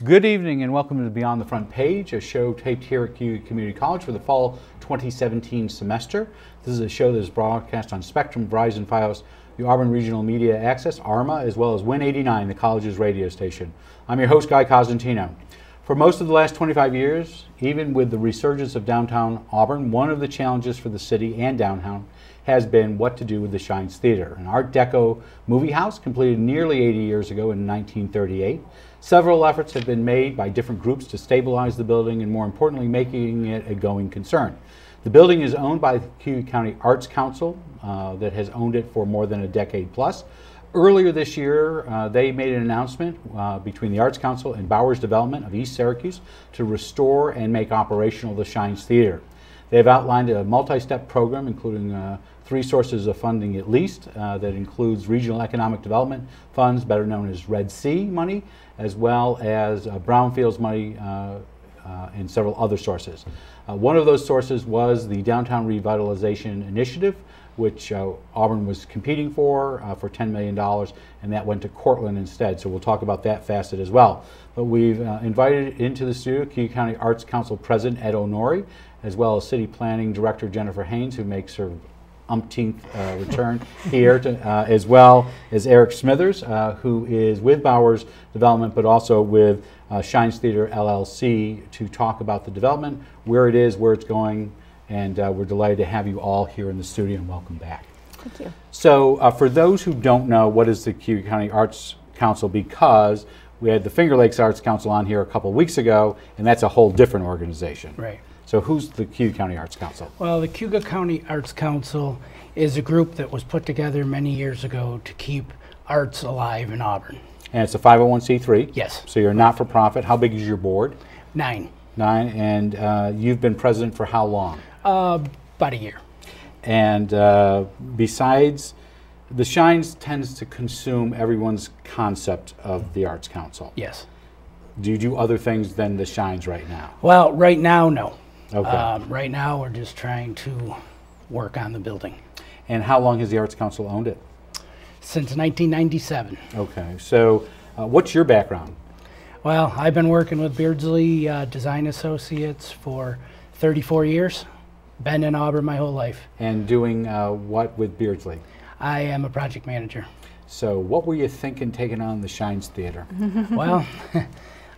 Good evening and welcome to Beyond the Front Page, a show taped here at Cayuga Community College for the fall 2017 semester. This is a show that is broadcast on Spectrum, Verizon, Fios, the Auburn Regional Media Access, ARMA, as well as Win 89, the college's radio station. I'm your host, Guy Cosentino. For most of the last 25 years, even with the resurgence of downtown Auburn, one of the challenges for the city and downtown has been what to do with the Shines Theater, an Art Deco movie house completed nearly 80 years ago in 1938. Several efforts have been made by different groups to stabilize the building and, more importantly, making it a going concern. The building is owned by the Cayuga County Arts Council that has owned it for more than a decade plus. Earlier this year, they made an announcement between the Arts Council and Bowers Development of East Syracuse to restore and make operational the Shines Theater. They have outlined a multi-step program including 3 sources of funding at least that includes regional economic development funds, better known as Red Sea money, as well as brownfields money and several other sources. One of those sources was the Downtown Revitalization Initiative, which Auburn was competing for $10 million, and that went to Cortland instead. So we'll talk about that facet as well. But we've invited into the studio Cayuga County Arts Council President Ed ONORI, as well as City Planning Director Jennifer Haines, who makes her umpteenth return here, as well as Eric Smithers, who is with Bowers Development, but also with Shines Theater LLC to talk about the development, where it is, where it's going, and we're delighted to have you all here in the studio, and welcome back. Thank you. So for those who don't know, what is the Cayuga County Arts Council? Because we had the Finger Lakes Arts Council on here a couple weeks ago, and that's a whole different organization. Right. So who's the Cayuga County Arts Council? Well, the Cayuga County Arts Council is a group that was put together many years ago to keep arts alive in Auburn. And it's a 501c3? Yes. So you're a not-for-profit. How big is your board? 9. 9, and you've been president for how long? About a year. And besides, the Shines tends to consume everyone's concept of the Arts Council. Yes. Do you do other things than the Shines right now? Well, right now, no. Okay. Right now, we're just trying to work on the building. And how long has the Arts Council owned it? Since 1997. Okay. So what's your background? Well, I've been working with Beardsley Design Associates for 34 years. Been in Auburn my whole life. And doing what with Beardsley? I am a project manager. So what were you thinking taking on the Shines Theater? Well,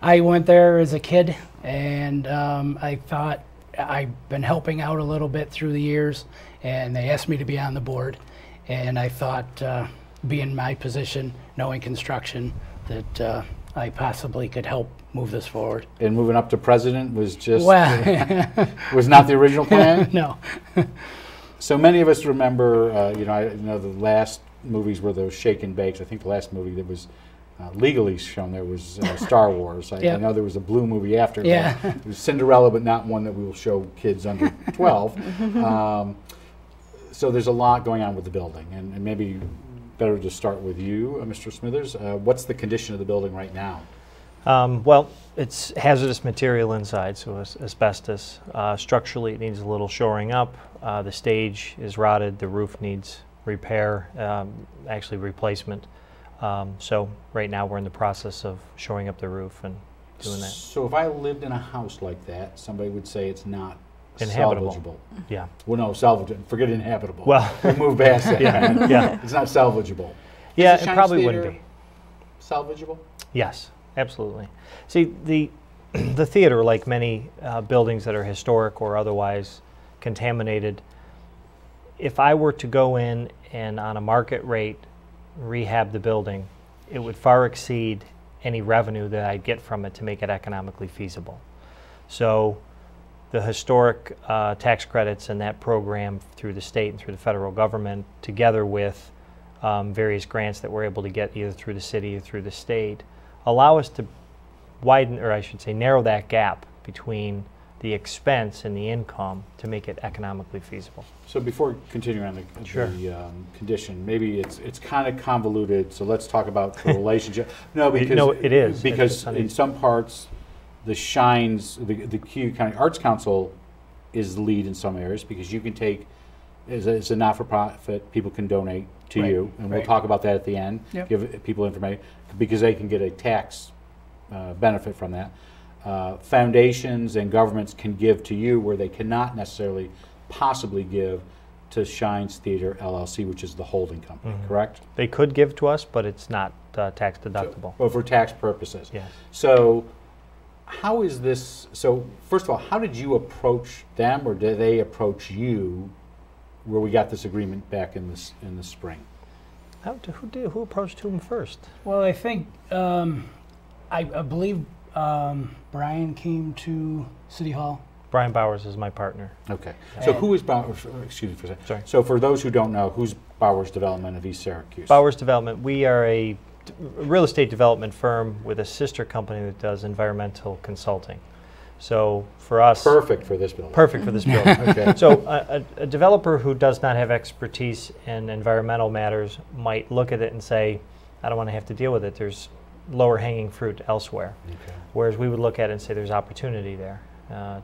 I went there as a kid, and I thought I've been helping out a little bit through the years, and they asked me to be on the board, and I thought, being my position, knowing construction, that I possibly could help move this forward. And moving up to president was just, well, was not the original plan? No. So many of us remember, you know, I know the last movies were those shake and bakes. I think the last movie that was legally shown there was Star Wars. I know there was a blue movie after that. It was Cinderella, but not one that we will show kids under 12. So there's a lot going on with the building, and maybe better to start with you, Mr. Smithers. What's the condition of the building right now? Well, it's hazardous material inside, so asbestos. Structurally, it needs a little shoring up. The stage is rotted. The roof needs repair, actually replacement. So right now we're in the process of shoring up the roof and doing that. So if I lived in a house like that, somebody would say it's not inhabitable. salvageable. Yeah. Well, no, salvageable. Forget inhabitable. Well, we move past that. yeah, yeah. It's not salvageable. Yeah, Is the it probably Shines wouldn't be. Salvageable? Yes, absolutely. See, the theater, like many buildings that are historic or otherwise contaminated, if I were to go in and on a market rate rehab the building, it would far exceed any revenue that I'd get from it to make it economically feasible. So the historic tax credits and that program through the state and through the federal government, together with various grants that we're able to get either through the city or through the state, allow us to widen, or I should say narrow that gap between the expense and the income to make it economically feasible. So before continuing on the condition, maybe it's kind of convoluted, so let's talk about the relationship. No, because no, it is. Because in some parts, the Shines, the Cayuga County Arts Council is the lead in some areas, because you can take, as a not-for-profit, people can donate to you, and we'll talk about that at the end, give people information, because they can get a tax benefit from that. Foundations and governments can give to you where they cannot necessarily possibly give to Shines Theater LLC, which is the holding company, correct? They could give to us, but it's not tax deductible. Well, for tax purposes. Yes. So how is this, so first of all, how did you approach them, or did they approach you where we got this agreement back in the spring? Who approached whom first? Well, I think, I believe Brian came to City Hall. Brian Bowers is my partner. Okay. So who is Bowers, excuse me for a second. Sorry. So for those who don't know, who's Bowers Development of East Syracuse? Bowers Development, we are a real estate development firm with a sister company that does environmental consulting. So for us... Perfect for this building. Perfect for this building. Okay. So a developer who does not have expertise in environmental matters might look at it and say, I don't want to have to deal with it. There's lower hanging fruit elsewhere. Okay. Whereas we would look at it and say there's opportunity there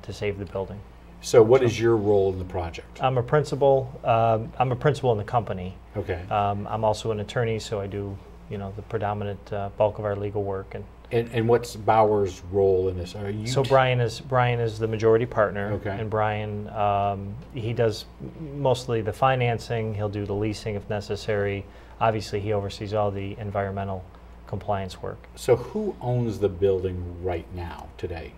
to save the building. So what is your role in the project? I'm a principal. I'm a principal in the company. Okay. I'm also an attorney, so I do, the predominant bulk of our legal work. And what's Bowers' role in this? Are you so Brian is the majority partner. Okay. And Brian, he does mostly the financing. He'll do the leasing if necessary. Obviously, he oversees all the environmental compliance work. So who owns the building right now, today?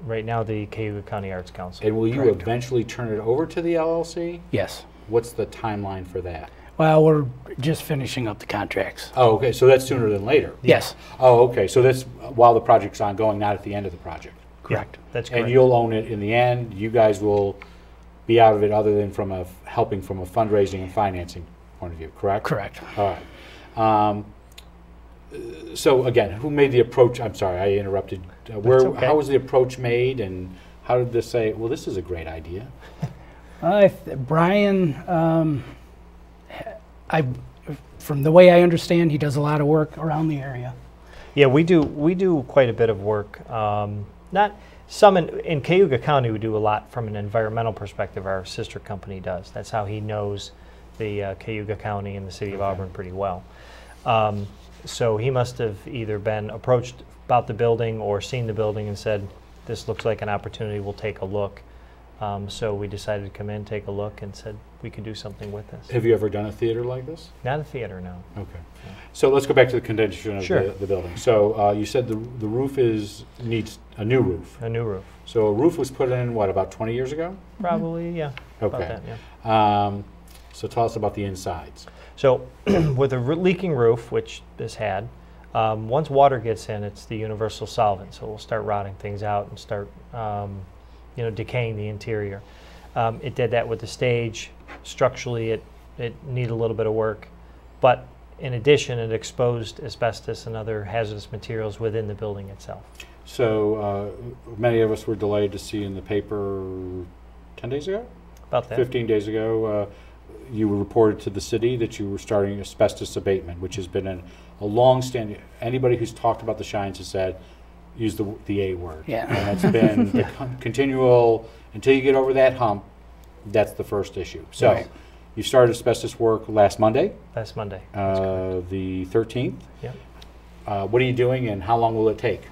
Right now, the Cayuga County Arts Council. And will you eventually turn it over to the LLC? Yes. What's the timeline for that? Well, we're just finishing up the contracts. Oh, okay. So that's sooner than later. Yes. Oh, okay. So that's while the project's ongoing, not at the end of the project. Correct. Yeah, that's correct. And you'll own it in the end. You guys will be out of it, other than from helping from a fundraising and financing point of view. Correct. Correct. All right. So again, who made the approach? I'm sorry, I interrupted. Okay. How was the approach made, and how did this say, well, this is a great idea? Brian, from the way I understand, he does a lot of work around the area. Yeah, we do quite a bit of work. Not some in Cayuga County. We do a lot from an environmental perspective. Our sister company does. That's how he knows the Cayuga County and the city of Auburn pretty well. So he must have either been approached about the building or seen the building and said, this looks like an opportunity, we'll take a look. So we decided to come in, take a look, and said we could do something with this. Have you ever done a theater like this? Not a theater, no. Okay. Yeah. So let's go back to the condition of Sure. the building. So you said the roof needs a new roof. A new roof. So a roof was put in, what, about 20 years ago? Probably, yeah. Okay. About that, yeah. So tell us about the insides. So with a leaking roof, which this had, once water gets in, it's the universal solvent. So we'll start rotting things out and start decaying the interior. It did that with the stage. Structurally, it needed a little bit of work. But in addition, it exposed asbestos and other hazardous materials within the building itself. So many of us were delayed to see in the paper 10 days ago? About that. 15 days ago. You reported to the city that you were starting asbestos abatement, which has been a long-standing. Anybody who's talked about the Shines has said, use the A word. Yeah. And it's been the continual, until you get over that hump, that's the first issue. So Right. you started asbestos work last Monday, Last Monday. the 13th. Yeah. What are you doing, and how long will it take?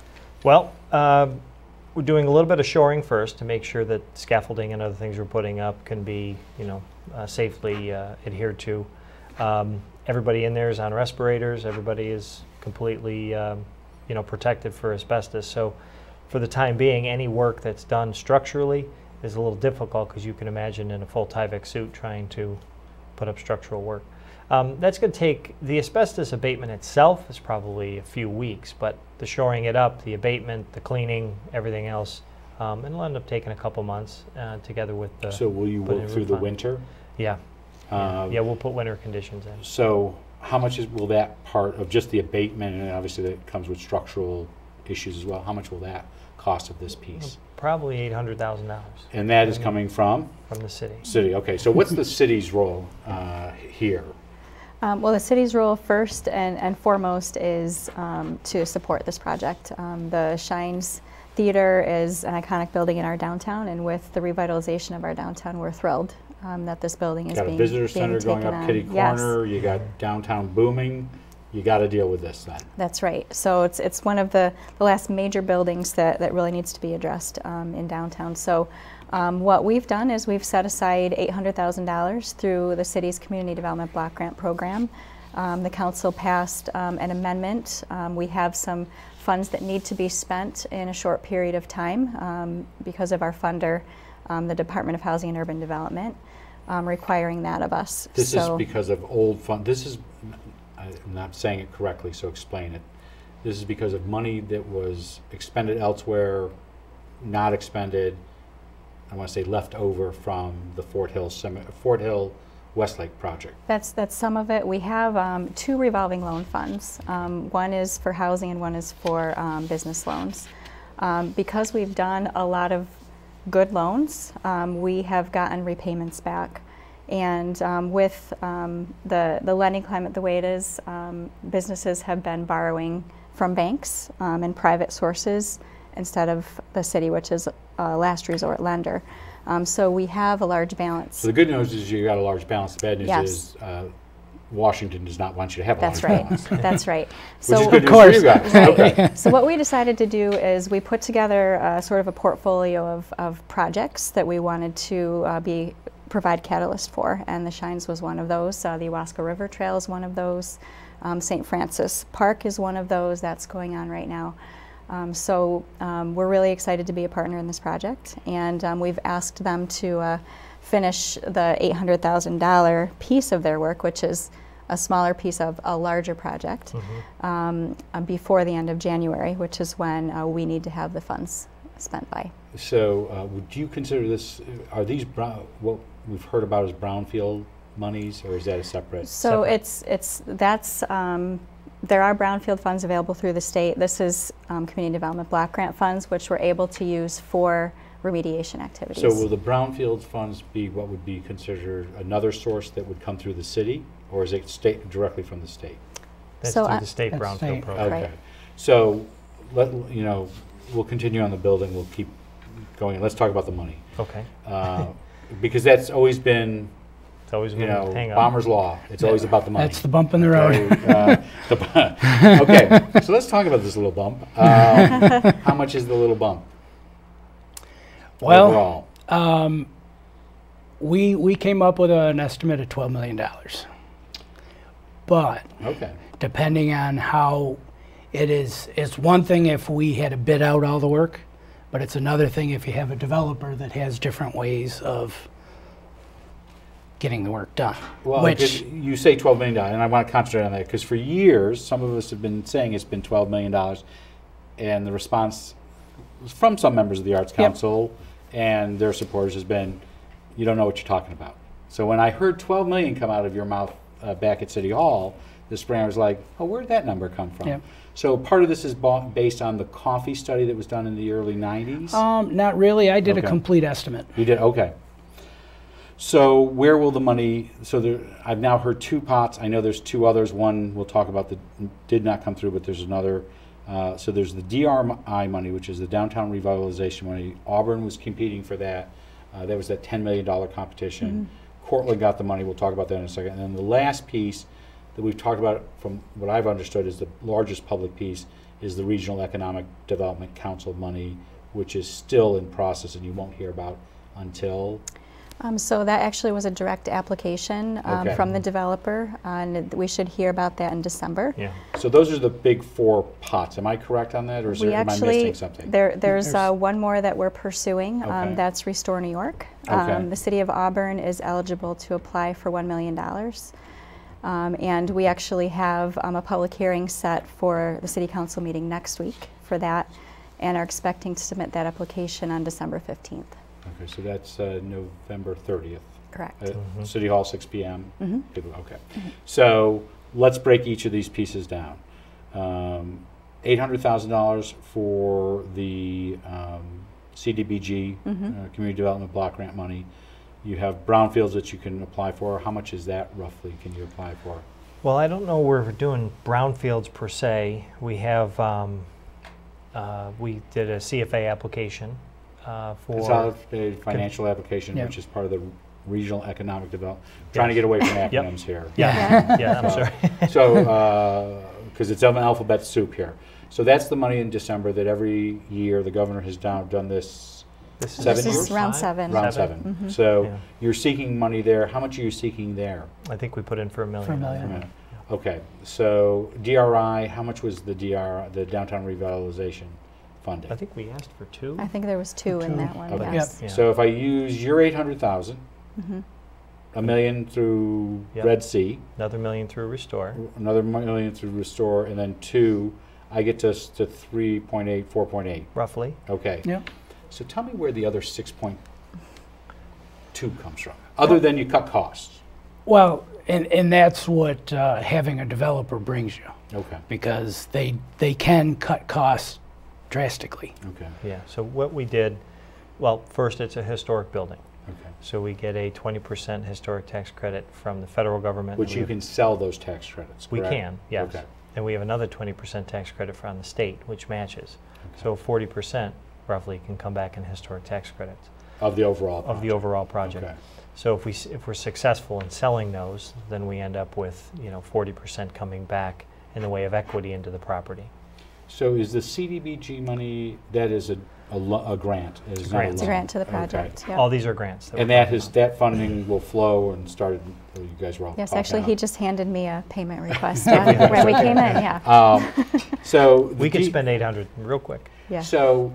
Well, we're doing a little bit of shoring first to make sure that scaffolding and other things we're putting up can be, safely adhered to. Everybody in there is on respirators. Everybody is completely, protected for asbestos. So, for the time being, any work that's done structurally is a little difficult, because you can imagine in a full Tyvek suit trying to put up structural work. That's going to take, the asbestos abatement itself is probably a few weeks, but the shoring it up, the abatement, the cleaning, everything else, it'll end up taking a couple months together with the... So will you work through the winter? Yeah. Yeah, we'll put winter conditions in. So how much will that part of just the abatement, and obviously that comes with structural issues as well, how much will that cost of this piece? Probably $800,000. And that is coming from? From the city. City, okay. So what's the city's role here? Well, the city's role first and foremost is to support this project. The Shines Theater is an iconic building in our downtown, and with the revitalization of our downtown, we're thrilled that this building is being taken on. Got a visitor center going up Kitty Corner. You got downtown booming. you got to deal with this then. That's right. So it's one of the last major buildings that really needs to be addressed in downtown. So what we've done is we've set aside $800,000 through the city's Community Development Block Grant Program. The council passed an amendment. We have some funds that need to be spent in a short period of time because of our funder, the Department of Housing and Urban Development, requiring that of us. This is because of old fund. This is, I'm not saying it correctly, so explain it. This is because of money that was expended elsewhere, not expended, I want to say left over from the Fort Hill Westlake project. That's some of it. We have 2 revolving loan funds. One is for housing and one is for business loans. Because we've done a lot of good loans, we have gotten repayments back. And with the lending climate the way it is, businesses have been borrowing from banks and private sources instead of the city, which is a last resort lender. So we have a large balance. So the good news is you got a large balance. The bad news Yes. is Washington does not want you to have a That's large right. balance. That's right. Which is So good news course. for you guys. Right. Okay. So what we decided to do is we put together sort of a portfolio of projects that we wanted to provide catalyst for, and the Shines was one of those. The Owasco River Trail is one of those. St. Francis Park is one of those. That's going on right now. So we're really excited to be a partner in this project, and we've asked them to finish the $800,000 piece of their work, which is a smaller piece of a larger project, before the end of January, which is when we need to have the funds spent by. So would you consider this, are these what we've heard about as brownfield monies, or is that a separate? So there are brownfield funds available through the state. This is Community Development Block Grant funds, which we're able to use for remediation activities. So will the brownfield funds be what would be considered another source that would come through the city, or is it directly from the state? That's So through the state That's brownfield state. program. Okay. Right. So we'll continue on the building. We'll keep going. Let's talk about the money, Okay. because that's always been, It's always been a hang up. Bomber's Law. It's always about the money. That's the bump in the road. Okay, so let's talk about this little bump. How much is the little bump? Well, overall? we came up with an estimate of $12 million. But Okay. depending on how it is, it's one thing if we had to bid out all the work, but it's another thing if you have a developer that has different ways of getting the work done. Well, which you say $12 million, and I want to concentrate on that because for years, some of us have been saying it's been $12 million, and the response from some members of the Arts Council and their supporters has been, you don't know what you're talking about. So when I heard $12 million come out of your mouth back at City Hall this spring, I was like, oh, where'd that number come from? Yep. So part of this is based on the coffee study that was done in the early 90s? not really. I did Okay. a complete estimate. You did? Okay. So where will the money, I've now heard 2 pots. I know there's 2 others. One we'll talk about that did not come through, but there's another. So there's the DRI money, which is the Downtown Revitalization money. Auburn was competing for that. That was that $10 million competition. Cortland got the money. We'll talk about that in a second. And then the last piece that we've talked about, from what I've understood, is the largest public piece, is the Regional Economic Development Council money, which is still in process and you won't hear about until... So that actually was a direct application Okay. from the developer, and we should hear about that in December. Yeah. So those are the big 4 pots. Am I correct on that, or We am I actually, missing something? there's one more that we're pursuing. Okay. That's Restore New York. Okay. The City of Auburn is eligible to apply for $1 million. And we actually have a public hearing set for the City Council meeting next week for that, and are expecting to submit that application on December 15th. Okay, so that's November 30th. Correct. At City Hall, 6 p.m. Mhm. Okay. So let's break each of these pieces down. $800,000 for the CDBG, Community Development Block Grant money. You have brownfields that you can apply for. How much is that roughly can you apply for? Well, I don't know we're doing brownfields per se. We have, we did a CFA application for... Consolidated financial application, Yep. which is part of the Regional Economic Development. Trying to get away from acronyms here. Yeah, yeah, I'm sorry. So, because it's an alphabet soup here. So that's the money in December that every year the governor has now done this. This is 7 This years? is round 7. Round 7. So Yeah. you're seeking money there. How much are you seeking there? I think we put in for $1 million. For $1 million. Okay. So DRI, how much was the downtown revitalization funding? I think we asked for 2. I think there was 2 in that one, Okay. yes. Yeah. So if I use your 800,000, Mhm. $1 million through Yep. Red Sea, Another $1 million through Restore. another $1 million through Restore, and then 2, I get to 3.8, 4.8. Roughly. Okay. Yep. So tell me where the other 6.2 comes from, other than you cut costs. Well, and that's what having a developer brings you, Okay. because they can cut costs drastically. Okay. Yeah, so what we did, well, first it's a historic building. Okay. So we get a 20% historic tax credit from the federal government. Which We- you can sell those tax credits, We correct? can, yes. Okay. And we have another 20% tax credit from the state, which matches. So 40% roughly can come back in historic tax credits Of the overall of the project. overall project. Okay. So if we're successful in selling those, then we end up with 40% coming back in the way of equity into the property. So is the CDBG money, that is a grant? Is not Grant. It's a loan? grant to the Okay. project. Yep. All these are grants. And that funding will flow and started, you guys were all Yes, talking actually, on. he just handed me a payment request when we came in, yeah. So We the could spend 800 real quick. Yeah. So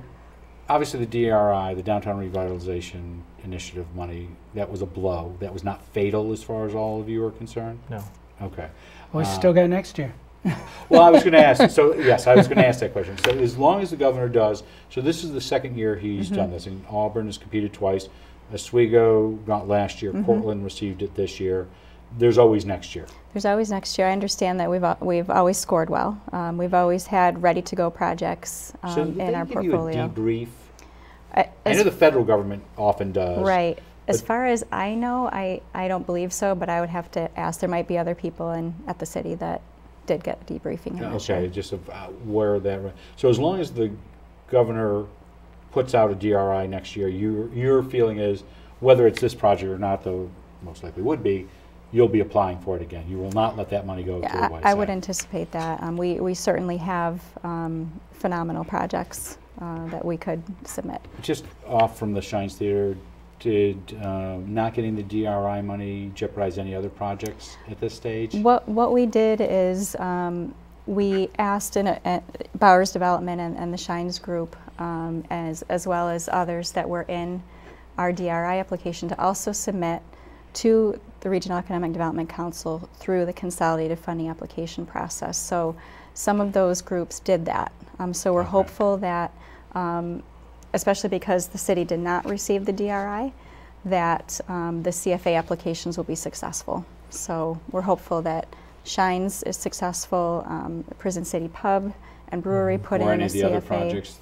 obviously the DRI, the Downtown Revitalization Initiative money, that was a blow. That was not fatal as far as all of you are concerned? No. Okay. We still got next year. Well, I was going to ask, so yes, I was going to ask that question. So as long as the governor does, so this is the second year he's done this, and Auburn has competed twice. Oswego got last year, Portland received it this year. There's always next year. There's always next year. I understand that we've always scored well. We've always had ready-to-go projects So did in they our give you portfolio. a debrief? I I know the federal government often does. Right. As but- far as I know, I don't believe so, but I would have to ask. There might be other people at the city that did get debriefing. I'm not Okay, sure. just of where that. So as long as the governor puts out a DRI next year, your feeling is, whether it's this project or not, though most likely would be, you'll be applying for it again. You will not let that money go to the Yeah, wayside. I would anticipate that. We certainly have phenomenal projects that we could submit. Just off from the Shines Theater, did not getting the DRI money jeopardize any other projects at this stage? What we did is we asked Bowers Development and the Shines Group, as well as others that were in our DRI application, to also submit to the Regional Economic Development Council through the consolidated funding application process. So some of those groups did that. So we're Okay. hopeful that, especially because the city did not receive the DRI, that the CFA applications will be successful. So we're hopeful that Shines is successful, Prison City Pub and Brewery put Were in any a of the other CFA. projects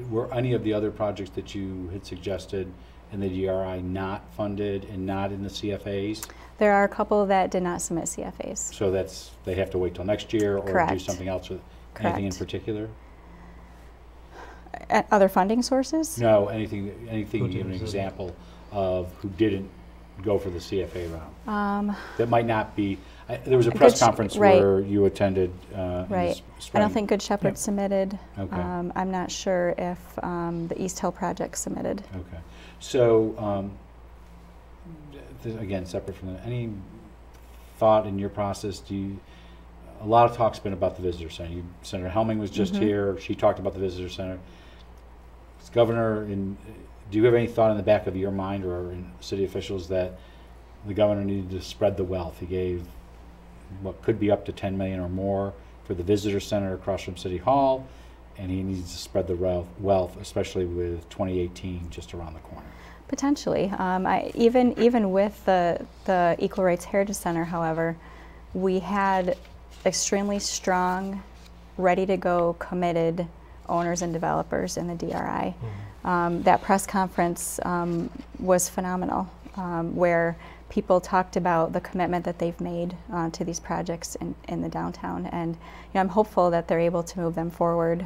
were any of the other projects that you had suggested in the DRI not funded and not in the CFAs? There are a couple that did not submit CFAs. So they have to wait till next year, or do Correct. something else with anything in Correct. particular? Other funding sources? No, anything. Who Give an didn't? example of who didn't go for the CFA round. That might not be. There was a Good press sh- conference right. where you attended. In the Right. I spring. don't think Good Shepherd submitted. Okay. I'm not sure if the East Hill project submitted. Okay. So, again, separate from that, any thought in your process? A lot of talk's been about the visitor center. Senator Helming was just here. She talked about the visitor center. As governor, do you have any thought in the back of your mind or in city officials that the governor needed to spread the wealth? He gave what could be up to $10 million or more for the visitor center across from City Hall, and he needs to spread the wealth, especially with 2018 just around the corner. Potentially. Even with the Equal Rights Heritage Center, however, we had extremely strong, ready-to-go, committed owners and developers in the DRI. That press conference was phenomenal, where people talked about the commitment that they've made to these projects in the downtown. And I'm hopeful that they're able to move them forward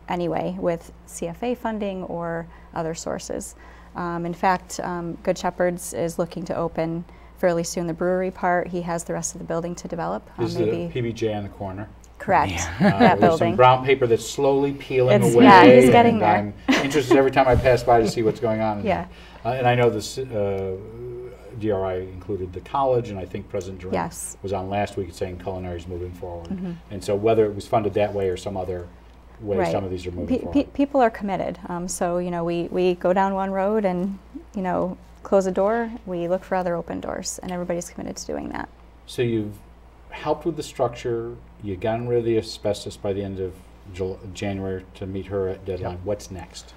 anyway with CFA funding or other sources. In fact, Good Shepherd's is looking to open fairly soon the brewery part. He has the rest of the building to develop. This is the PBJ on the corner. Correct. Yeah. That There's some building. brown paper that's slowly peeling away. Yeah, he's getting and there. I'm interested every time I pass by to see what's going on. Yeah. And I know this DRI included the college, and I think President Durant Yes. was on last week saying culinary is moving forward. And so whether it was funded that way or some other way, Right. some of these are moving forward. People are committed. So, we go down one road and, close a door, we look for other open doors, and everybody's committed to doing that. So you've helped with the structure, you've gotten rid of the asbestos by the end of January to meet her deadline. Yep. What's next?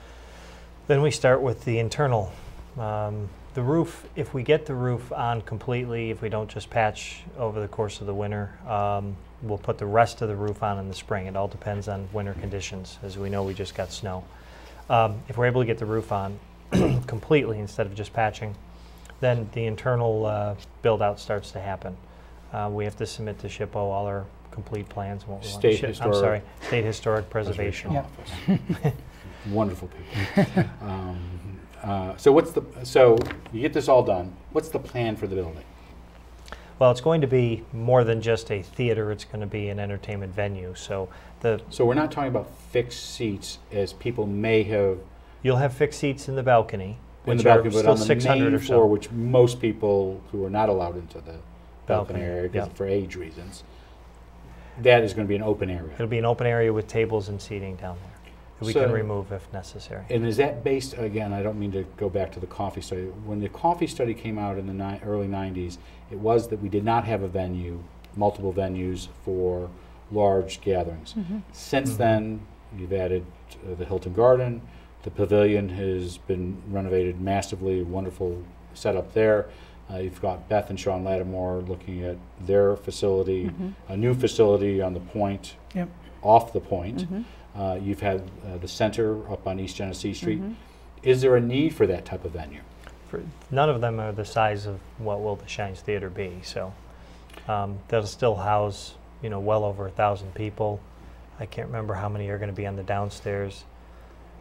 Then we start with the internal. The roof, if we get the roof on completely, if we don't just patch over the course of the winter, we'll put the rest of the roof on in the spring. It all depends on winter conditions. As we know, we just got snow. If we're able to get the roof on completely instead of just patching, then the internal build-out starts to happen. We have to submit to SHPO all our complete plans. And what we want. State I'm sorry, State Historic Preservation. Yep. Office. Wonderful people. So you get this all done. What's the plan for the building? Well, it's going to be more than just a theater. It's going to be an entertainment venue. So we're not talking about fixed seats as people may have you'll have fixed seats in the balcony, in which the balcony, are but still on the 600 main or floor, so. which most people who are not allowed into the balcony area yeah. for age reasons, that is going to be an open area. It'll be an open area with tables and seating down there that we So- can remove if necessary. And is that based, again, I don't mean to go back to the coffee study. When the coffee study came out in the early 90s, it was that we did not have a venue, multiple venues for large gatherings. Since then, you've added the Hilton Garden. The pavilion has been renovated massively, wonderful setup there. You've got Beth and Sean Lattimore looking at their facility, a new facility on the point, Yep. off the point. You've had the center up on East Genesee Street. Is there a need for that type of venue? None of them are the size of what will the Shines Theater be. So they'll still house, well over 1,000 people. I can't remember how many are going to be on the downstairs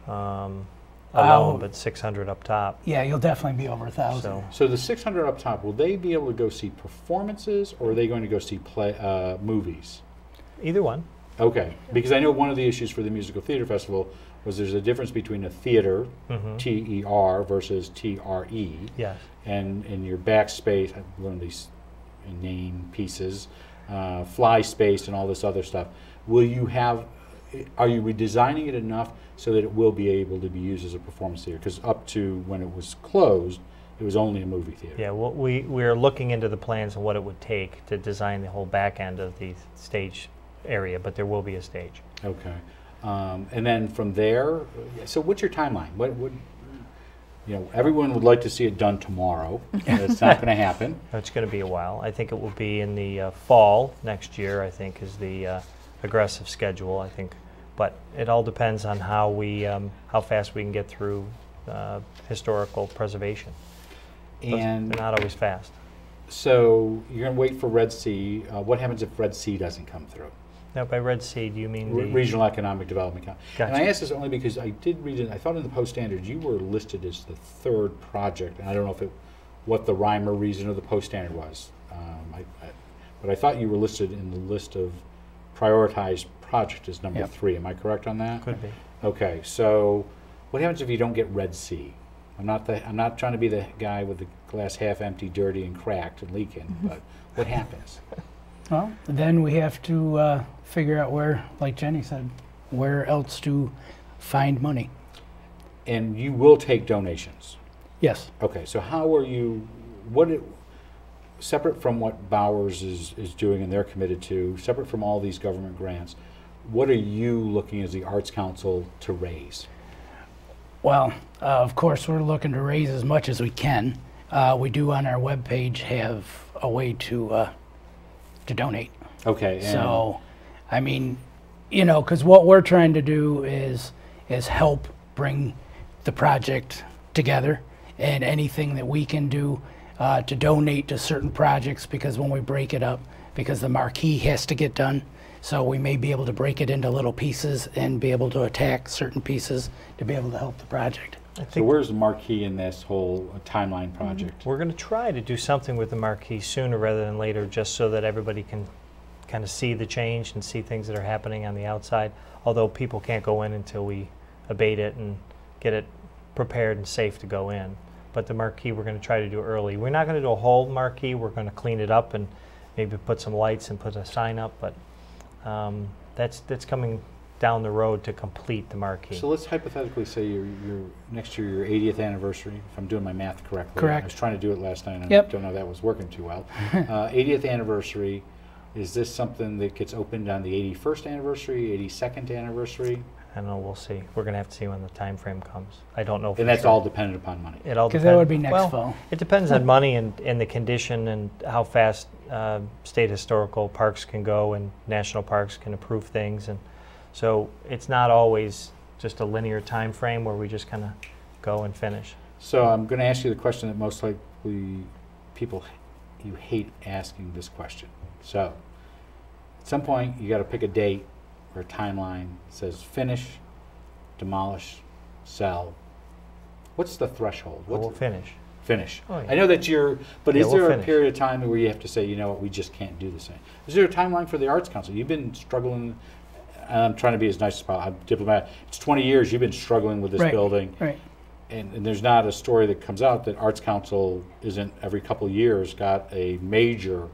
alone, but 600 up top. Yeah, you'll definitely be over 1,000. So So the 600 up top, will they be able to go see performances, or are they going to go see movies? either one. Okay, because I know one of the issues for the Musical Theater Festival was there's a difference between a theater, T-E-R, versus T-R-E. Yes. And in your backspace, I've learned these name pieces, fly space and all this other stuff. Are you redesigning it enough so that it will be able to be used as a performance theater? Because up to when it was closed, it was only a movie theater. Yeah, well, we're looking into the plans and what it would take to design the whole back end of the stage area, but there will be a stage. Okay. And then from there, so what's your timeline? What would, everyone would like to see it done tomorrow. It's not going to happen. It's going to be a while. I think it will be in the fall next year, I think, is the aggressive schedule, I think. But it all depends on how fast we can get through historical preservation. And They're not always fast. so you're going to wait for Red Sea. What happens if Red Sea doesn't come through? Now, by Red Sea, do you mean the... Regional Economic Development Council. Gotcha. And I ask this only because I did read it. I thought in the Post-Standard you were listed as the third project, and I don't know what the rhyme or reason of the Post-Standard was. But I thought you were listed in the list of prioritized project as number 3. Am I correct on that? Could be. Okay. So what happens if you don't get Red Sea? I'm not trying to be the guy with the glass half empty, dirty, and cracked and leaking. But what happens? Well, then we have to figure out where, like Jenny said, where else to find money. And you will take donations. Yes. Okay, so how are you, separate from what Bowers is doing and they're committed to, separate from all these government grants, what are you looking as the Arts Council to raise? Well, of course, we're looking to raise as much as we can. We do on our webpage have a way to donate. Okay. So, I mean, because what we're trying to do is help bring the project together, and anything that we can do to donate to certain projects, because when we break it up, because the marquee has to get done, so we may be able to break it into little pieces and be able to attack certain pieces to be able to help the project. So where's the marquee in this whole timeline project? We're going to try to do something with the marquee sooner rather than later, just so that everybody can kind of see the change and see things that are happening on the outside, although people can't go in until we abate it and get it prepared and safe to go in. But the marquee we're going to try to do early. We're not going to do a whole marquee. We're going to clean it up and maybe put some lights and put a sign up, but that's coming down the road to complete the marquee. So let's hypothetically say you're next year, your 80th anniversary, if I'm doing my math correctly. Correct. I was trying to do it last night, and Yep. I don't know that was working too well. 80th anniversary, is this something that gets opened on the 81st anniversary, 82nd anniversary? I don't know, we'll see. We're going to have to see when the time frame comes. I don't know for And that's sure. all dependent upon money. It all Because depends. that would be next well, fall. It depends on money and the condition and how fast state historical parks can go and national parks can approve things. And so it's not always just a linear time frame where we just kind of go and finish. So I'm going to ask you the question that most likely people, you hate asking this question. So at some point you got to pick a date or a timeline that says finish, demolish, sell. What's the threshold? But we'll finish. Finish. Oh, yeah. I know that but Yeah, is we'll there a finish. period of time where you have to say, you know what, we just can't do this? Is there a timeline for the Arts Council? You've been struggling, I'm trying to be as nice as possible, I'm diplomatic. It's 20 years you've been struggling with this Right. building. Right. And there's not a story that comes out that Arts Council isn't every couple of years got a major,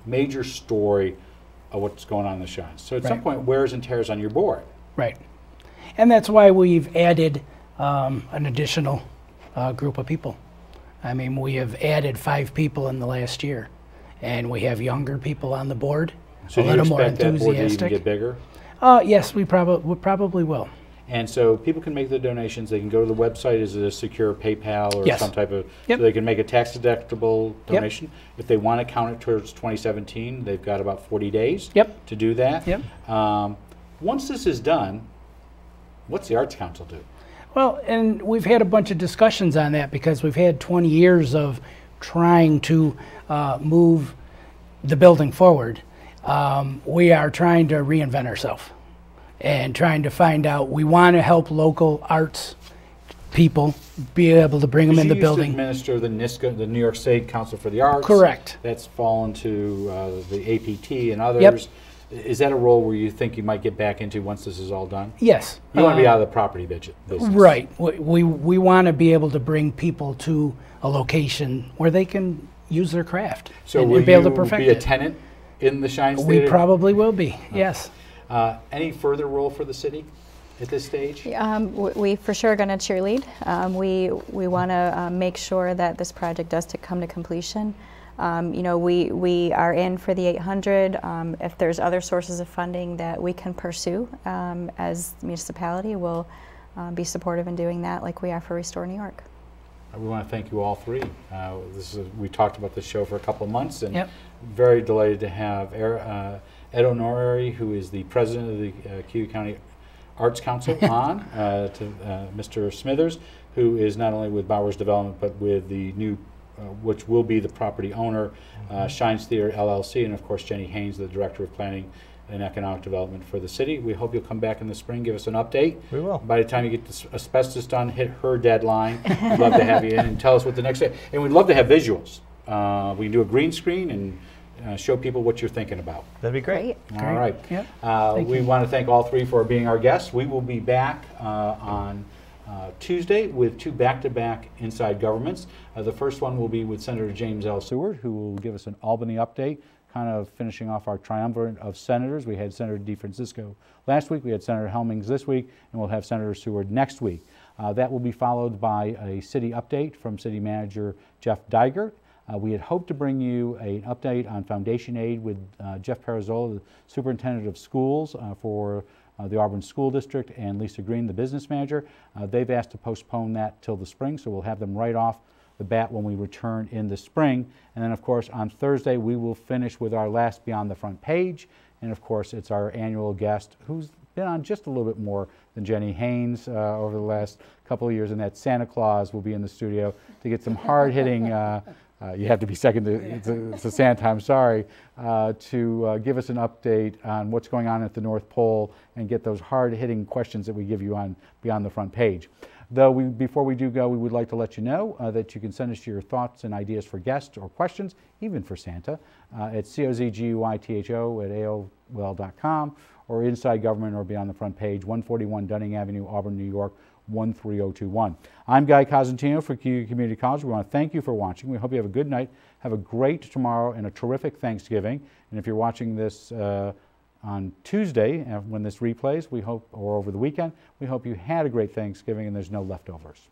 major story of what's going on in the Shines. So at some Right. point, wears and tears on your board. Right. And that's why we've added an additional group of people. I mean, we have added 5 people in the last year, and we have younger people on the board, So a do you little more expect that board to even enthusiastic. get bigger? Yes, we probably will. And so people can make the donations. They can go to the website. Is it a secure PayPal or Yes. some type of? Yep. So they can make a tax deductible Yep. donation. If they want to count it towards 2017, they've got about 40 days. Yep. To do that. Yep. Once this is done, what's the Arts Council do? Well, and we've had a bunch of discussions on that because we've had 20 years of trying to move the building forward. We are trying to reinvent ourselves and trying to find out, we want to help local arts people be able to bring them in the You building. used to administer the NISCA, the New York State Council for the Arts. Correct. That's fallen to the APT and others. Is that a role where you think you might get back into once this is all done? Yes. You want to be out of the property business. Right. We want to be able to bring people to a location where they can use their craft So and will be able to you perfect be a it. tenant in the Shines We Theater? probably will be, yes. Any further role for the city at this stage? We for sure are going to cheerlead. We want to make sure that this project does come to completion. You know, we are in for the 800. If there's other sources of funding that we can pursue as a municipality, we'll be supportive in doing that like we are for Restore New York. We want to thank you all three. We talked about this show for a couple of months, and Yep. very delighted to have Ed ONORI, who is the president of the Cayuga County Arts Council, on, to Mr. Smithers, who is not only with Bowers Development, but with the new, which will be the property owner, Shines Theater LLC, and of course Jenny Haines, the Director of Planning and Economic Development for the city. We hope you'll come back in the spring, give us an update. We will. By the time you get this asbestos done, hit her deadline. We'd love to have you in and tell us what the next day. And we'd love to have visuals. We can do a green screen and show people what you're thinking about. That'd be great. All right. Yep. We want to thank all three for being our guests. We will be back on Tuesday with 2 back-to-back Inside Governments. The first one will be with Senator James L. Seward, who will give us an Albany update, kind of finishing off our triumvirate of senators. We had Senator DeFrancisco last week, we had Senator Helmings this week, and we'll have Senator Seward next week. That will be followed by a city update from City Manager Jeff Digert. We had hoped to bring you an update on foundation aid with Jeff Parazola, the Superintendent of Schools for the Auburn School District, and Lisa Green, the Business Manager. They've asked to postpone that till the spring, so we'll have them right off the bat when we return in the spring. And then, of course, on Thursday, we will finish with our last Beyond the Front Page. And, of course, it's our annual guest, who's been on just a little bit more than Jenny Haines over the last couple of years, and that Santa Claus will be in the studio to get some hard-hitting you have to be second to Santa, I'm sorry, to give us an update on what's going on at the North Pole and get those hard-hitting questions that we give you on Beyond the Front Page. Though before we do go, we would like to let you know that you can send us your thoughts and ideas for guests or questions, even for Santa, at cozguytho@aol.com or Inside Government or Beyond the Front Page, 141 Dunning Avenue, Auburn, New York, 13021. I'm Guy Cosentino for Cayuga Community College. We want to thank you for watching. We hope you have a good night, have a great tomorrow, and a terrific Thanksgiving. And if you're watching this on Tuesday, when this replays, we hope, or over the weekend, we hope you had a great Thanksgiving and there's no leftovers.